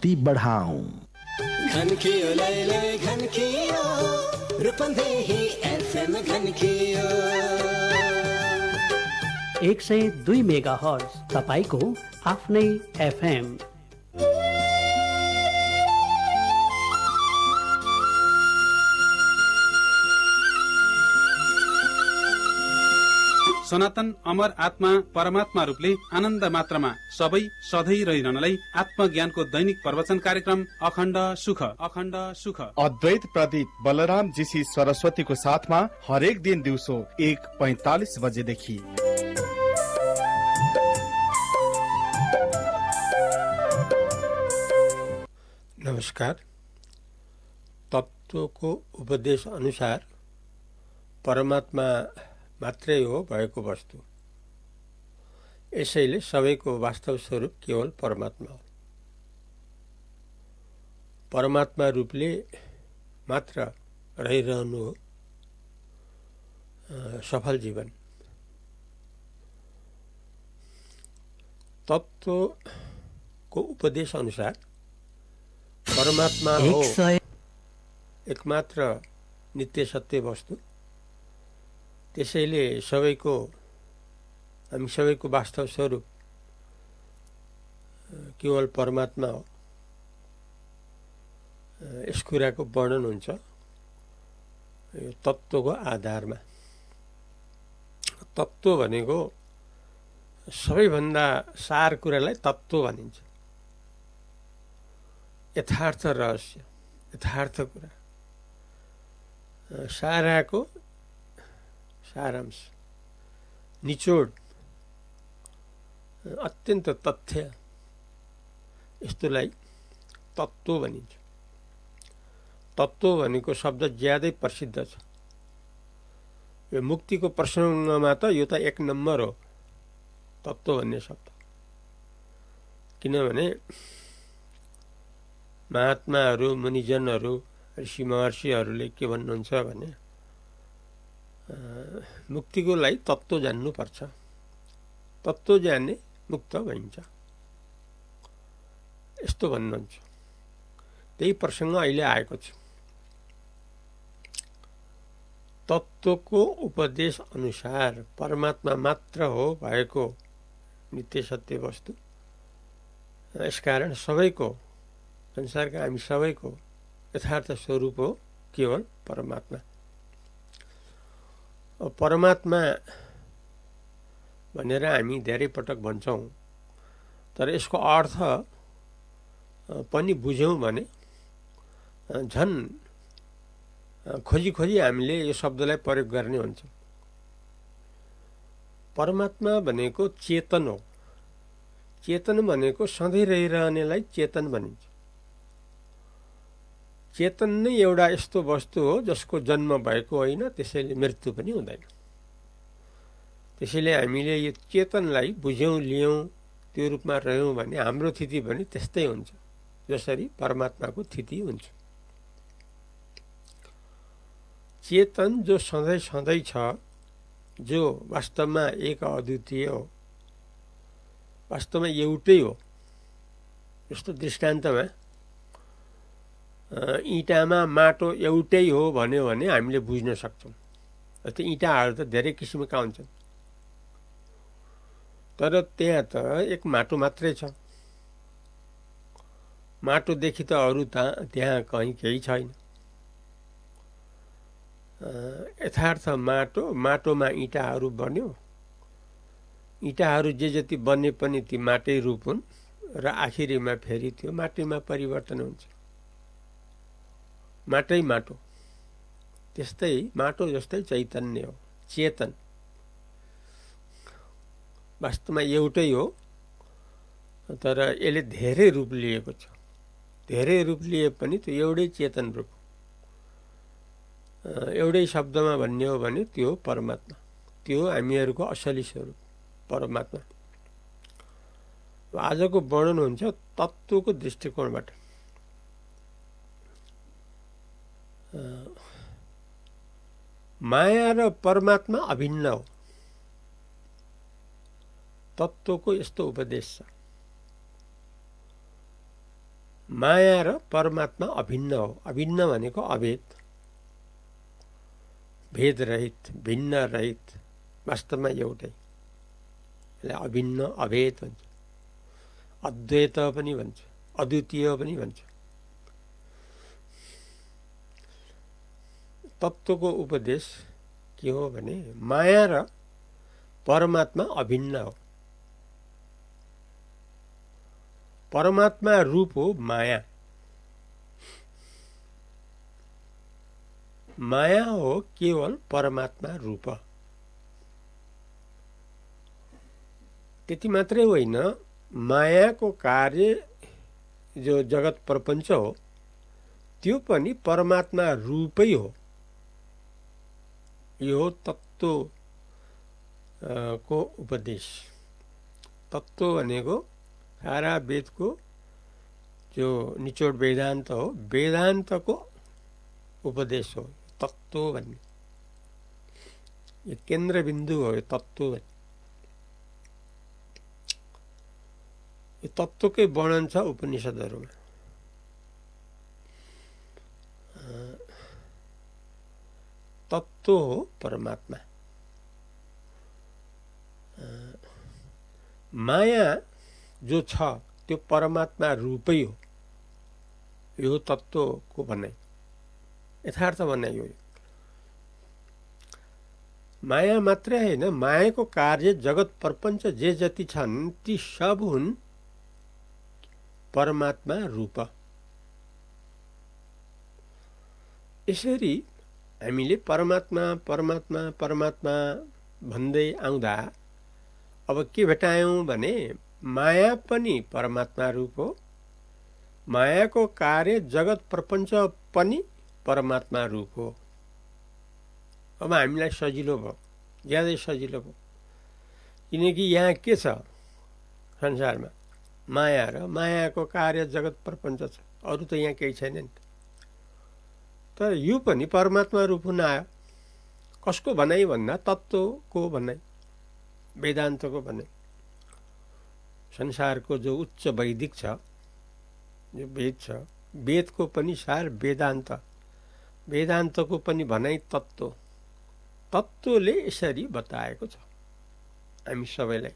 अगाडि बढाऊ। घनखियो लैले घनखियो Rupandehi FM घनखियो 102 megahertz तपाईको आफ्नै एफएम। सनातन अमर आत्मा परमात्मा रूपले आनन्द मात्रामा सबै सधैँ रहिरहनलाई आत्मज्ञानको दैनिक प्रवचन कार्यक्रम अखण्ड सुख अद्वैत प्रदीप बलराम जीसी सरस्वतीको साथमा हरेक दिन दिउँसो 1:45 बजेदेखि। नमस्कार। तत्त्वको उपदेश अनुसार परमात्मा मात्रै हो भएको वस्तु, यसैले सबैको वास्तव स्वरूप केवल परमात्मा हो। परमात्मा रूपले मात्र रहिरहनु हो सफल जीवन। तत्त्वको उपदेश अनुसार परमात्मा हो एकमात्र नित्य सत्य वस्तु, त्यसैले हामी सबैको वास्तव स्वरूप केवल परमात्मा हो। यस कुराको वर्णन हुन्छ यो तत्त्वको आधारमा। तत्त्व भनेको सबैभन्दा सार कुरालाई तत्त्व भनिन्छ। यथार्थ रहस्य, यथार्थ कुरा, साराको सारांश, निचोड, अत्यन्त तथ्य, यस्तोलाई तत्त्व भनिन्छ। तत्त्व भनेको शब्द ज्यादै प्रसिद्ध छ। यो मुक्तिको प्रसङ्गमा त यो त 1 नम्बर हो तत्त्व भन्ने शब्द। किनभने महात्माहरू, मुनिजनहरू, ऋषि महर्षिहरूले के भन्नुहुन्छ भने मुक्तिको लागि तत्त्व जान्नुपर्छ, तत्त्व जान्ने मुक्त भइन्छ, यस्तो भन्नुहुन्छ। त्यही प्रसङ्ग अहिले आएको छ। तत्त्वको उपदेश अनुसार परमात्मा मात्र हो भएको नित्य सत्य वस्तु। यसकारण सबैको, संसारका हामी सबैको यथार्थ स्वरूप हो केवल परमात्मा। परमात्मा भनेर हामी धेरै पटक भन्छौँ, तर यसको अर्थ पनि बुझ्यौँ भने झन् खोजी खोजी हामीले यो शब्दलाई प्रयोग गर्ने हुन्छ। परमात्मा भनेको चेतन हो। चेतन भनेको सधैँ रहिरहनेलाई चेतन भनिन्छ। चेतन नै एउटा यस्तो वस्तु हो जसको जन्म भएको होइन, त्यसैले मृत्यु पनि हुँदैन। त्यसैले हामीले यो चेतनलाई बुझ्यौँ, लियौँ, त्यो रूपमा रह्यौँ भने हाम्रो स्थिति पनि त्यस्तै हुन्छ जसरी परमात्माको स्थिति हुन्छ। चेतन जो सधैँ सधैँ छ, जो वास्तवमा एक अद्वितीय हो, वास्तवमा एउटै हो। जस्तो दृष्टान्तमा इँटामा माटो एउटै हो भन्यो भने हामीले बुझ्न सक्छौँ। जस्तै इँटाहरू त धेरै किसिमका हुन्छन्, तर त्यहाँ त एक माटो मात्रै छ। माटोदेखि त अरू त्यहाँ कहीँ केही छैन। यथार्थ माटो, माटोमा इँटाहरू बन्यो, इँटाहरू जे जति बने पनि ती माटै रूप हुन् र आखिरीमा फेरि त्यो माटैमा परिवर्तन हुन्छ। माटै माटो। त्यस्तै माटो जस्तै चैतन्य हो, चेतन वास्तवमा एउटै हो, तर यसले धेरै रूप लिएको छ। धेरै रूप लिए पनि त्यो एउटै चेतन रूप। एउटै शब्दमा भन्ने हो भने त्यो परमात्मा, त्यो हामीहरूको असली स्वरूप परमात्मा। आजको वर्णन हुन्छ तत्त्वको दृष्टिकोणबाट। माया र परमात्मा अभिन्न हो। तत्त्वको यस्तो उपदेश छ। माया र परमात्मा अभिन्न हो। अभिन्न भनेको अभेद, भेदरहित, भिन्न रहित, वास्तवमा एउटै। यसलाई अभिन्न अभेद भन्छ, अद्वैत पनि भन्छ, अद्वितीय पनि भन्छ। तत्त्वको उपदेश के हो भने माया र परमात्मा अभिन्न हो। परमात्मा रूप हो माया, माया हो केवल परमात्मा रूप। त्यति मात्रै होइन, मायाको कार्य जो जगत प्रपञ्च हो त्यो पनि परमात्मा रूपै हो। यो तत्त्व को उपदेश। तत्त्व भनेको सारा वेदको जो निचोड वेदान्त हो, वेदान्तको उपदेश हो तत्त्व भन्ने। यो केन्द्रबिन्दु हो यो तत्त्व भन्ने। यो तत्त्वकै वर्णन छ उपनिषदहरूमा। तत्त्व हो परमात्मा। माया जो छ त्यो परमात्मा रूपै हो। यो तत्त्वको भनाइ, यथार्थ भनाइ हो। माया मात्रै होइन, मायाको कार्य जगत प्रपञ्च जे जति छन् ती सब हुन् परमात्मा रूप। यसरी हामीले परमात्मा परमात्मा परमात्मा भन्दै आउँदा अब के भेटायौं भने माया पनि परमात्मा रूप हो, मायाको कार्य जगत प्रपञ्च पनि परमात्मा रूप हो। अब हामीलाई सजिलो भयो, ज्यादै सजिलो भयो। किनकि यहाँ के छ संसारमा? माया र मायाको कार्य जगत प्रपञ्च छ, अरू त यहाँ केही छैन नि। तर यो पनि परमात्मा रूप हुन आयो। कसको भनाइ भन्दा तत्त्वको भनाइ, वेदान्तको भनाइ। संसारको जो उच्च वैदिक छ, जो वेद छ, वेदको पनि सार वेदान्त, वेदान्तको पनि भनाइ तत्त्व। तत्त्वले यसरी बताएको छ हामी सबैलाई।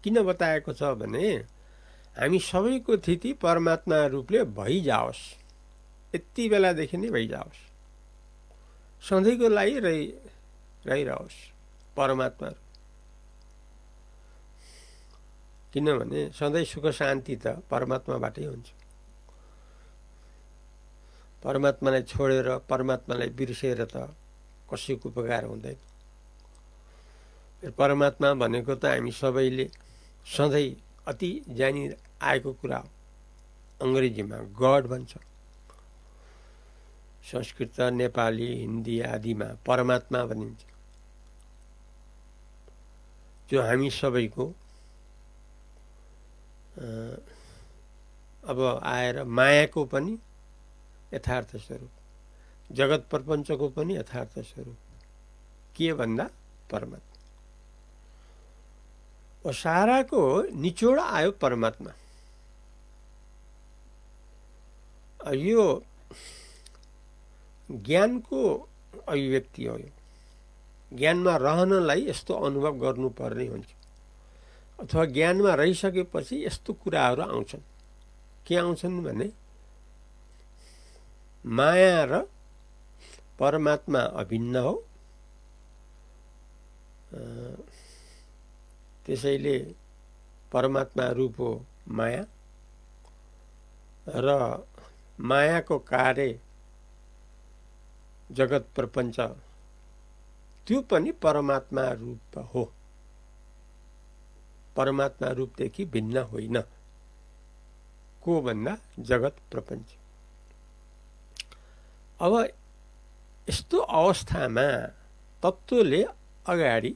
किन बताएको छ भने हामी सबैको स्थिति परमात्मा रूपले भइजाओस्, यति बेलादेखि नै भइजाओस्, सधैँको लागि रहिरहोस् परमात्मा। किनभने सधैँ सुख शान्ति त परमात्माबाटै हुन्छ। परमात्मालाई छोडेर, परमात्मालाई बिर्सेर त कसैको उपकार हुँदैन। परमात्मा भनेको त हामी सबैले सधैँ अति जानी आएको कुरा हो। अङ्ग्रेजीमा गड भन्छ, संस्कृत, नेपाली, हिन्दी आदिमा परमात्मा भनिन्छ। जो हामी सबैको अब आएर मायाको पनि यथार्थ स्वरूप, जगत प्रपञ्चको पनि यथार्थ स्वरूप के भन्दा परमात्मा। और साराको निचोड आयो परमात्मा। यो ज्ञानको अभिव्यक्ति हो। यो ज्ञानमा रहनलाई यस्तो अनुभव गर्नुपर्ने हुन्छ, अथवा ज्ञानमा रहिसकेपछि यस्तो कुराहरू आउँछन्। के आउँछन् भने माया र परमात्मा अभिन्न हो, त्यसैले परमात्मा रूप हो माया, र मायाको कार्य जगत प्रपञ्च त्यो पनि परमात्मा रूप हो, परमात्मा रूपदेखि भिन्न होइन। को भन्दा जगत प्रपञ्च। अब यस्तो अवस्थामा तत्त्वले अगाडि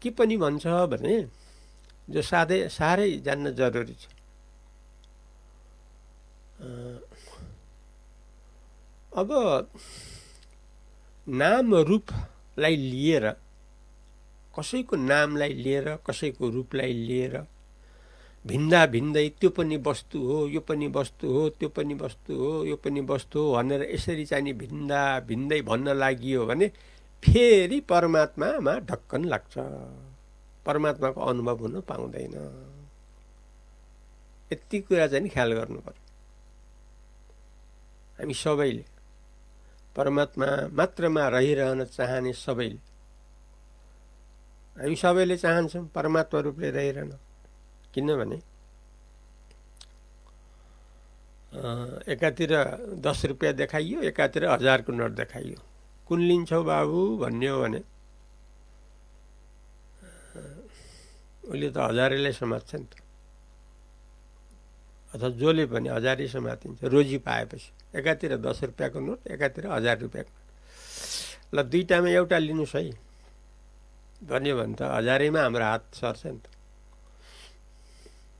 के पनि भन्छ भने जो साह्रै जान्न जरुरी छ। अब नाम रूपलाई लिएर, कसैको नामलाई लिएर, कसैको रूपलाई लिएर भिन्दा भिन्दै त्यो पनि वस्तु हो, यो पनि वस्तु हो, त्यो पनि वस्तु हो, यो पनि वस्तु हो भनेर यसरी चाहिँ नि भिन्दा भिन्दै भन्न लागियो भने फेरि परमात्मामा ढक्कन लाग्छ, परमात्माको अनुभव हुन पाउँदैन। यति कुरा चाहिँ नि ख्याल गर्नु पर्यो। हामी सबैले परमात्मा मात्रमा रहिरहन चाहने सबैले, हामी सबैले चाहन्छौँ परमात्मा रूपले रहिरहन। किनभने एकातिर 10 रुपियाँ देखाइयो, एकातिर 1000 को नोट देखाइयो। कुन लिन्छौ बाबु भन्ने हो भने उसले त 1000लाई समात्छ नि त, अथवा जसले पनि 1000 समातिन्छ रोजी पाएपछि। एकातिर 10 रुपियाँको नोट, एकातिर 1000 रुपियाँको नोट। ल दुईटामा एउटा लिनुहोस् है भन्यो भने त 1000मा हाम्रो हात सर्छ नि त।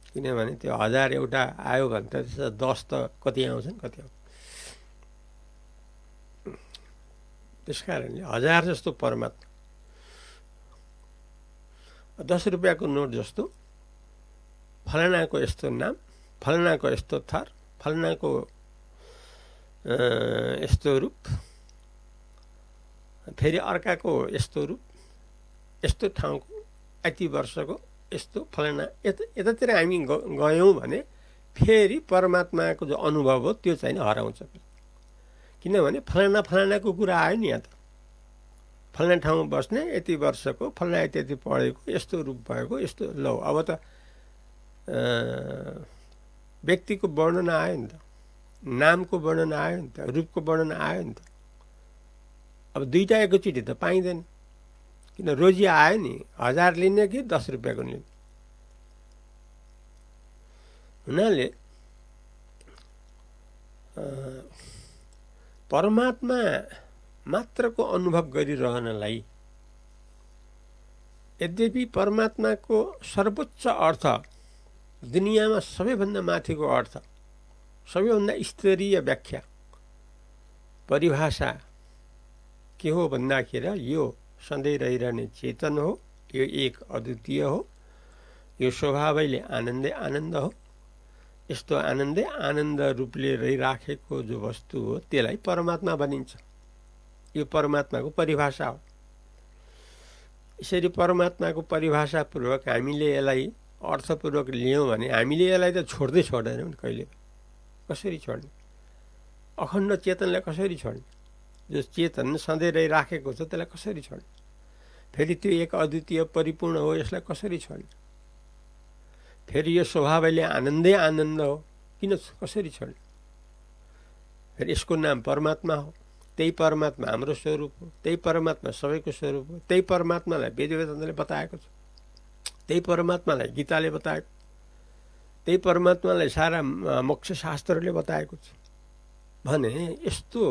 किनभने त्यो 1000 एउटा आयो भने त 10 त कति आउँछन्, कति आउँछ। त्यस कारणले 1000 जस्तो परमात्मा, 10 रुपियाँको नोट जस्तो फलानाको यस्तो नाम, फलानाको यस्तो थर, फलानाको यस्तो रूप, फेरि अर्काको यस्तो रूप, यस्तो ठाउँको, यति वर्षको यस्तो फलाना, यतातिर हामी गयौँ भने फेरि परमात्माको जो अनुभव हो त्यो चाहिँ हराउँछ। किनभने फलाना फलानाको कुरा आयो नि, यहाँ त फलाना ठाउँमा बस्ने, यति वर्षको, फलाना यति यति पढेको, यस्तो रूप भएको, यस्तो। लौ अब त व्यक्तिको वर्णन आयो नि त, नामको वर्णन आयो नि त, रूपको वर्णन आयो नि त। अब दुईटा एकैचोटि त पाइँदैन। किन रोजी आयो नि, 1000 लिने कि 10 रुपियाँको लिने। हुनाले परमात्मा मात्रको अनुभव गरिरहनलाई, यद्यपि परमात्माको सर्वोच्च अर्थ, दुनियाँमा सबैभन्दा माथिको अर्थ, सबैभन्दा स्तरीय व्याख्या, परिभाषा के हो भन्दाखेरि यो सधैँ रहिरहने चेतन हो, यो एक अद्वितीय हो, यो स्वभावैले आनन्दै आनन्द हो। यस्तो आनन्दै आनन्द रूपले रहिराखेको जो वस्तु हो त्यसलाई परमात्मा भनिन्छ। यो परमात्माको परिभाषा हो। यसरी परमात्माको परिभाषापूर्वक हामीले यसलाई अर्थपूर्वक लियौँ भने हामीले यसलाई त छोड्दै छोड्दैनौँ कहिले। कसरी छोड्ने? अखण्ड चेतनलाई कसरी छोड्ने? जो चेतन सधैँ रहिराखेको छ त्यसलाई कसरी छोड्ने? फेरि त्यो एक अद्वितीय परिपूर्ण हो, यसलाई कसरी छोड्ने? फेरि यो स्वभावैले आनन्दै आनन्द हो, किन कसरी छोड्ने? फेरि यसको नाम परमात्मा हो। त्यही परमात्मा हाम्रो स्वरूप हो, त्यही परमात्मा सबैको स्वरूप हो। त्यही परमात्मालाई वेद वेदान्तले बताएको छ, त्यही परमात्मालाई गीताले बताएको, त्यही परमात्मालाई सारा मोक्ष शास्त्रले बताएको छ भने यस्तो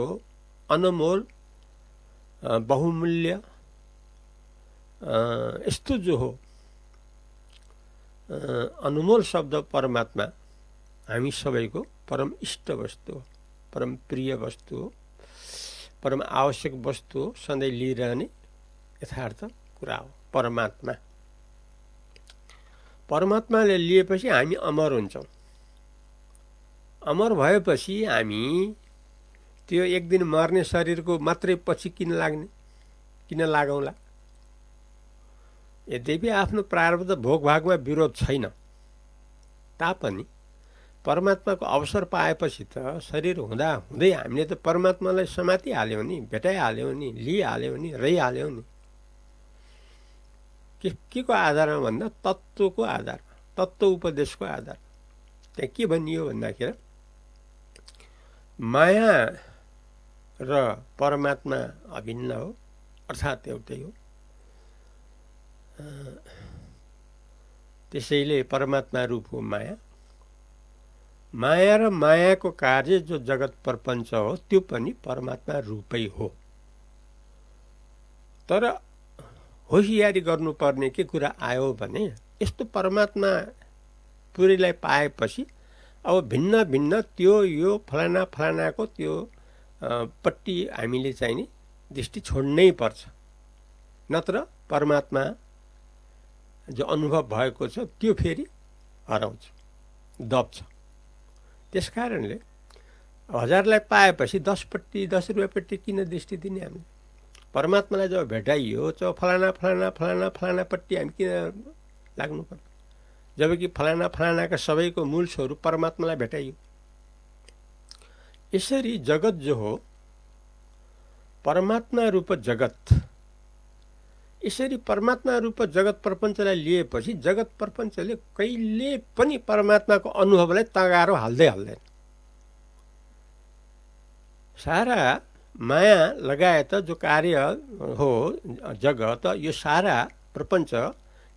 अनमोल बहुमूल्य यस्तो जो हो अनमोल शब्द परमात्मा हामी सबैको परम इष्ट वस्तु हो, परम प्रिय वस्तु हो, परम आवश्यक वस्तु हो, सधैँ लिइरहने यथार्थ कुरा हो परमात्मा। परमात्माले लिएपछि हामी अमर हुन्छौँ। अमर भएपछि हामी त्यो एक दिन मर्ने शरीरको मात्रै पछि किन लाग्ने, किन लागौँला? यद्यपि आफ्नो प्रारब्ध भोगभागमा विरोध छैन तापनि परमात्माको अवसर पाएपछि त शरीर हुँदा हुँदै हामीले त परमात्मालाई समातिहाल्यौँ नि, भेटाइहाल्यौँ नि, लिइहाल्यौँ नि, रहिहाल्यौँ नि। के को आधारमा भन्दा तत्त्वको आधार, तत्त्व उपदेशको आधार। त्यहाँ के भनियो भन्दाखेरि माया र परमात्मा अभिन्न हो, अर्थात् एउटै हो। त्यसैले परमात्मा रूप हो माया। माया र मायाको कार्य जो जगत प्रपञ्च हो त्यो पनि परमात्मा रूपै हो। तर होसियारी गर्नुपर्ने के कुरा आयो भने यस्तो परमात्मा पुरैलाई पाएपछि अब भिन्न भिन्न त्यो यो फलाना फलानाको त्यो पट्टि हामीले चाहिँ नि दृष्टि छोड्नै पर्छ। नत्र परमात्मा जो अनुभव भएको छ त्यो फेरि हराउँछ, दब्छ। त्यस कारणले हजारलाई पाएपछि 10 रुपियाँपट्टि किन दृष्टि दिने हामीले? परमात्मालाई जब भेटाइयो तो फलाना फलाना फलाना फलानापट्टि हामी किन लाग्नु पर्यो? जबकि फलाना फलानाका सबैको मूल स्वरूप परमात्मालाई भेटाइयो। यसरी जगत जो हो परमात्मा रूप जगत, यसरी परमात्मा रूप जगत प्रपञ्चलाई लिएपछि जगत प्रपञ्चले कहिले पनि परमात्माको अनुभवलाई तगारो हाल्दैन। सारा माया लगायत जो कार्य हो जगत, यो सारा प्रपञ्च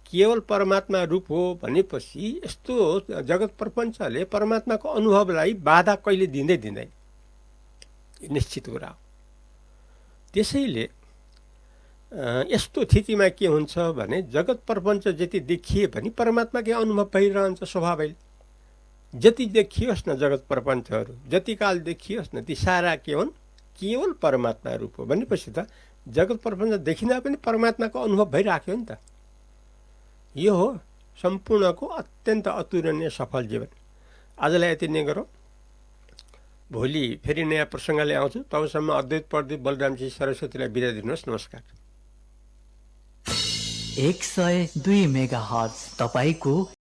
केवल परमात्मा रूप हो भनेपछि यस्तो जगत प्रपञ्चले परमात्माको अनुभवलाई बाधा कहिले दिँदैन, निश्चित कुरा हो। त्यसैले यस्तो स्थितिमा के हुन्छ भने जगत प्रपञ्च जति देखिए पनि परमात्माकै अनुभव भइरहन्छ स्वाभाविक। जति देखियोस् न जगत प्रपञ्चहरू, जति काल देखियोस् न ती सारा केवल परमात्मा रूप हो भनेपछि त जगत प्रपञ्च देखिँदा पनि परमात्माको अनुभव भइराख्यो नि त। यो हो सम्पूर्णको अत्यन्त अतुलनीय सफल जीवन। आजलाई यति नै गरौँ। भोलि फेरि नयाँ प्रसङ्गले आउँछु। तबसम्म अद्वैत प्रदीप बलरामजी सरस्वतीलाई बिदा दिनुहोस्। नमस्कार। 102 मेगाहर्ज तपाईको